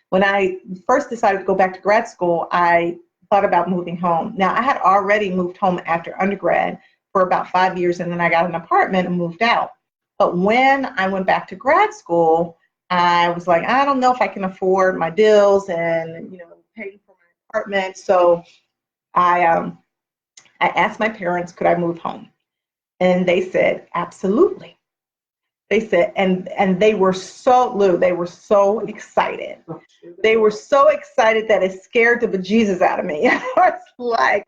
When I first decided to go back to grad school, I thought about moving home. Now, I had already moved home after undergrad for about 5 years, and then I got an apartment and moved out. But when I went back to grad school, I was like, I don't know if I can afford my bills and, paying for my apartment. So I asked my parents, could I move home? And they said, absolutely. They said, and they were so, Lou, they were so excited. They were so excited that it scared the bejesus out of me. I was like,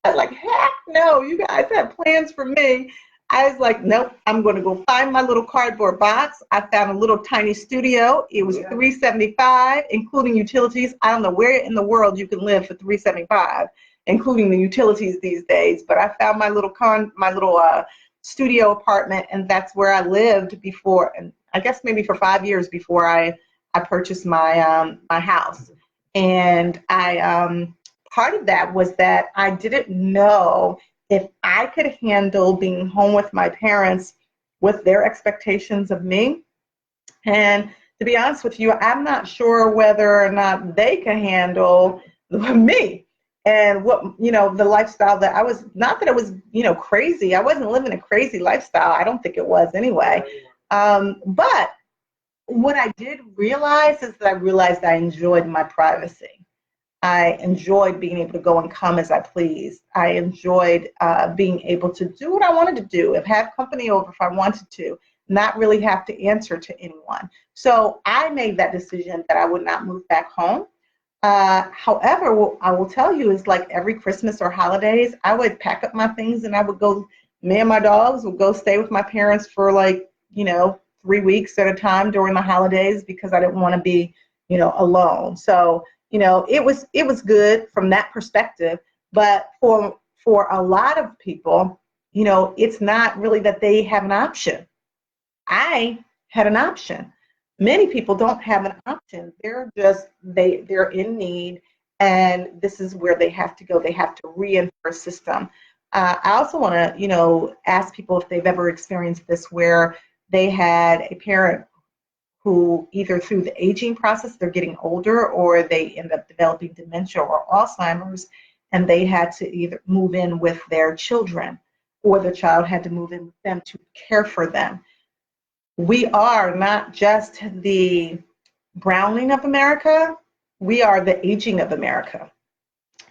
heck no, you guys have plans for me. I was like, nope, I'm going to go find my little cardboard box. I found a little tiny studio. It was $375, including utilities. I don't know where in the world you can live for $375, including the utilities these days. But I found my little studio apartment, and that's where I lived before. And I guess maybe for 5 years before I purchased my my house. And part of that was that I didn't know if I could handle being home with my parents with their expectations of me. And to be honest with you, I'm not sure whether or not they can handle me and what, the lifestyle that I was, not that it was, crazy. I wasn't living a crazy lifestyle. I don't think it was anyway. But what I did realize is that I realized I enjoyed my privacy. I enjoyed being able to go and come as I pleased. I enjoyed being able to do what I wanted to do, and have company over if I wanted to, not really have to answer to anyone. So I made that decision that I would not move back home. However, what I will tell you is, like, every Christmas or holidays, I would pack up my things and I would go, me and my dogs would go stay with my parents for 3 weeks at a time during the holidays because I didn't want to be, alone. So it was good from that perspective, but for a lot of people, it's not really that they have an option. I had an option. Many people don't have an option. They're in need, and this is where they have to go. They have to re-enter a system. I also want to, ask people if they've ever experienced this, where they had a parent who either through the aging process, they're getting older, or they end up developing dementia or Alzheimer's, and they had to either move in with their children, or the child had to move in with them to care for them. We are not just the browning of America, we are the aging of America.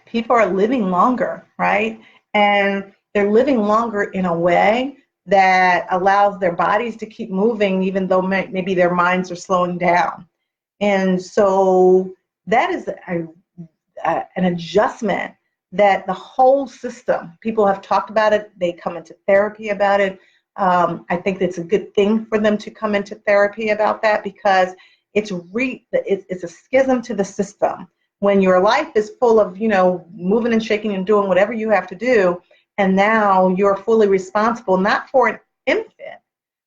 People are living longer, right? And they're living longer in a way that allows their bodies to keep moving, even though maybe their minds are slowing down. And so that is an adjustment that the whole system, people have talked about it, they come into therapy about it. I think it's a good thing for them to come into therapy about that, because it's a schism to the system. When your life is full of, moving and shaking and doing whatever you have to do, and now you're fully responsible, not for an infant,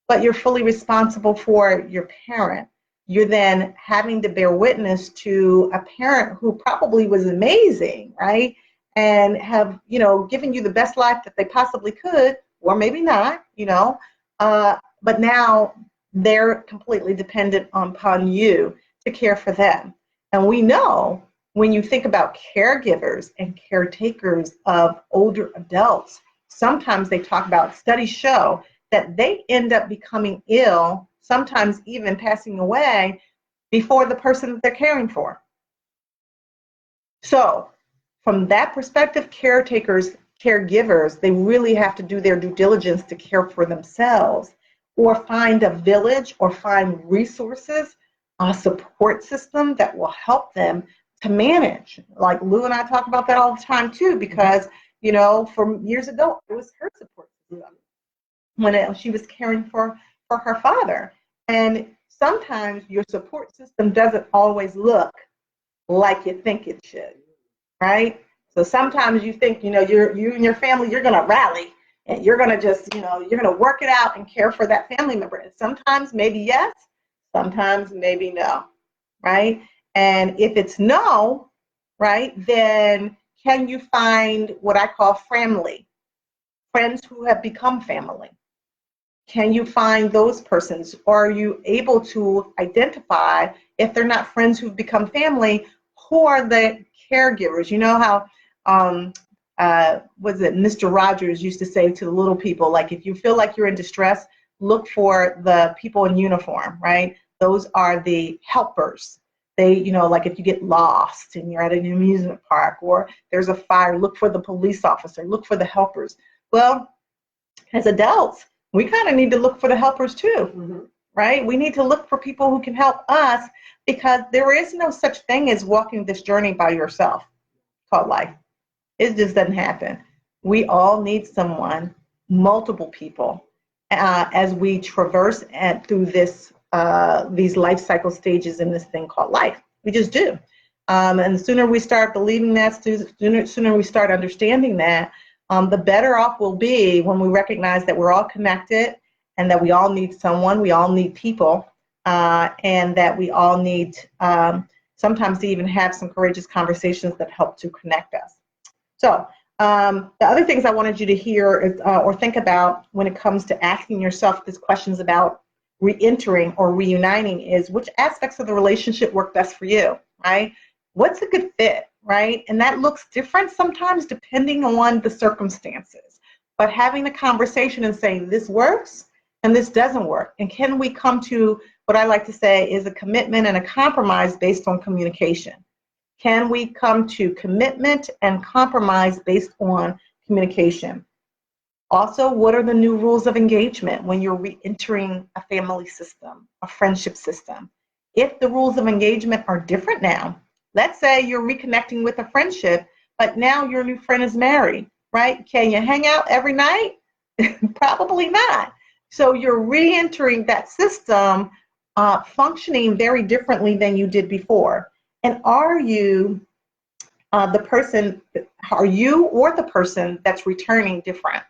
but you're fully responsible for your parent. You're then having to bear witness to a parent who probably was amazing, right? And have, given you the best life that they possibly could, or maybe not, but now they're completely dependent upon you to care for them. And we know when you think about caregivers and caretakers of older adults, sometimes they talk about, studies show that they end up becoming ill, sometimes even passing away before the person that they're caring for. So from that perspective, caretakers, caregivers, they really have to do their due diligence to care for themselves, or find a village or find resources, a support system that will help them to manage. Like Lou and I talk about that all the time too, because, you know, from years ago, it was her support system when she was caring for her father. And sometimes your support system doesn't always look like you think it should, right? So sometimes you think, you know, you and your family, you're going to rally and you're going to just, you know, you're going to work it out and care for that family member. And sometimes maybe yes, sometimes maybe no, right? And if it's no, right, then can you find what I call family, friends who have become family? Can you find those persons? Or are you able to identify, if they're not friends who've become family, who are the caregivers? You know how, was it Mr. Rogers used to say to the little people, like, if you feel like you're in distress, look for the people in uniform, right? Those are the helpers. They, you know, like if you get lost and you're at an amusement park or there's a fire, look for the police officer, look for the helpers. Well, as adults, we kind of need to look for the helpers too, right? We need to look for people who can help us, because there is no such thing as walking this journey by yourself called life. It just doesn't happen. We all need someone, multiple people, as we traverse through this these life cycle stages in this thing called life. We just do. And the sooner we start believing that, sooner we start understanding that, the better off we'll be when we recognize that we're all connected and that we all need someone, we all need people, and that we all need sometimes to even have some courageous conversations that help to connect us. So the other things I wanted you to hear is, or think about when it comes to asking yourself these questions about re-entering or reuniting, is which aspects of the relationship work best for you, right? What's a good fit, right? And that looks different sometimes depending on the circumstances. But having a conversation and saying this works and this doesn't work. And can we come to what I like to say is a commitment and a compromise based on communication? Can we come to commitment and compromise based on communication? Also, what are the new rules of engagement when you're re-entering a family system, a friendship system? If the rules of engagement are different now, let's say you're reconnecting with a friendship, but now your new friend is married, right? Can you hang out every night? Probably not. So you're re-entering that system functioning very differently than you did before. And are you the person or the person that's returning different?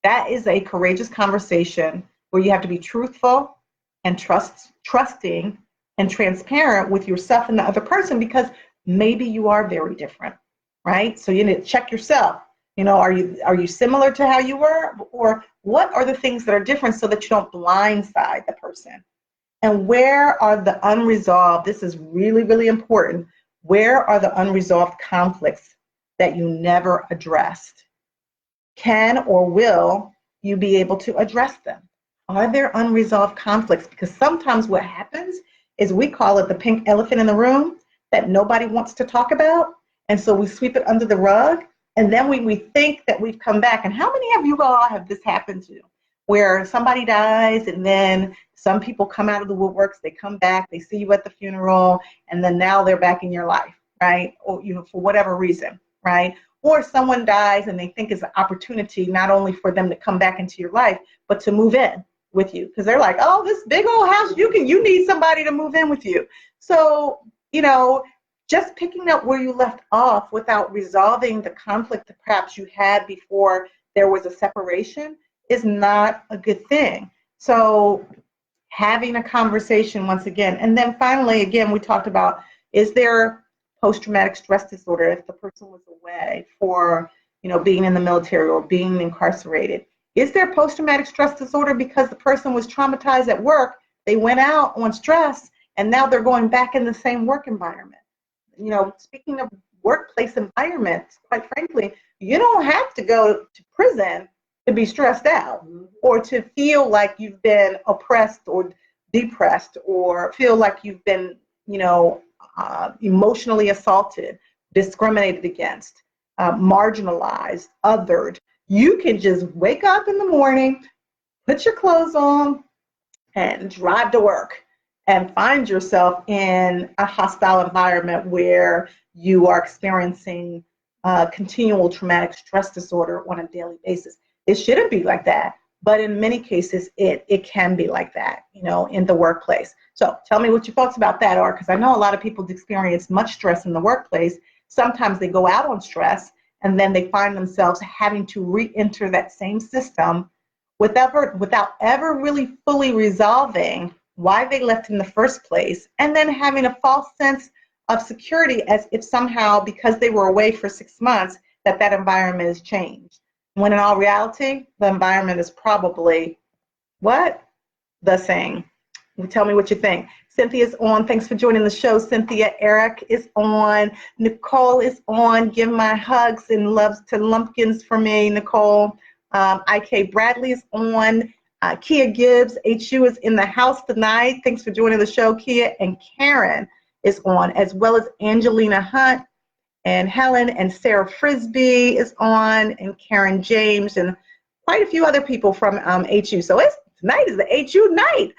That is a courageous conversation where you have to be truthful and trusting and transparent with yourself and the other person, because maybe you are very different, right? So you need to check yourself. You know, are you similar to how you were, or what are the things that are different, so that you don't blindside the person? And where are the unresolved, this is really, really important, where are the unresolved conflicts that you never addressed? Can or will you be able to address them? Are there unresolved conflicts? Because sometimes what happens is we call it the pink elephant in the room that nobody wants to talk about. And so we sweep it under the rug. And then we think that we've come back. And how many of you all have this happen to? Where somebody dies and then some people come out of the woodworks, they come back, they see you at the funeral, and then now they're back in your life, right? Or, you know, for whatever reason, right? Or someone dies and they think it's an opportunity not only for them to come back into your life, but to move in with you. Because they're like, oh, this big old house, you need somebody to move in with you. So, you know, just picking up where you left off without resolving the conflict that perhaps you had before there was a separation is not a good thing. So having a conversation once again. And then finally, again, we talked about, is there post-traumatic stress disorder if the person was away for, you know, being in the military or being incarcerated? Is there post-traumatic stress disorder because the person was traumatized at work, they went out on stress, and now they're going back in the same work environment? speaking of workplace environments, quite frankly, you don't have to go to prison to be stressed out or to feel like you've been oppressed or depressed or feel like you've been, emotionally assaulted, discriminated against, marginalized, othered. You can just wake up in the morning, put your clothes on, and drive to work and find yourself in a hostile environment where you are experiencing continual traumatic stress disorder on a daily basis. It shouldn't be like that, but in many cases, it can be like that, in the workplace. So tell me what your thoughts about that are, because I know a lot of people experience much stress in the workplace. Sometimes they go out on stress, and then they find themselves having to re-enter that same system without ever really fully resolving why they left in the first place, and then having a false sense of security as if somehow, because they were away for 6 months, that environment has changed. When in all reality, the environment is probably what? The same. Tell me what you think. Cynthia's on. Thanks for joining the show, Cynthia. Eric is on. Nicole is on. Give my hugs and loves to Lumpkins for me, Nicole. IK Bradley is on. Kia Gibbs, HU is in the house tonight. Thanks for joining the show, Kia. And Karen is on, as well as Angelina Hunt and Helen and Sarah Frisbee is on, and Karen James, and quite a few other people from HU. So tonight is the HU night.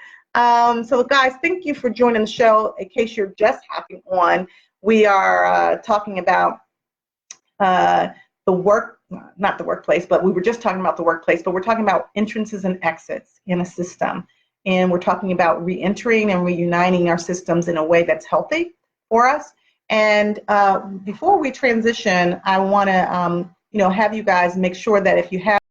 So guys, thank you for joining the show. In case you're just hopping on, we are talking about not the workplace, but we were just talking about the workplace, but we're talking about entrances and exits in a system. And we're talking about re-entering and reuniting our systems in a way that's healthy for us. And before we transition, I want to, have you guys make sure that if you have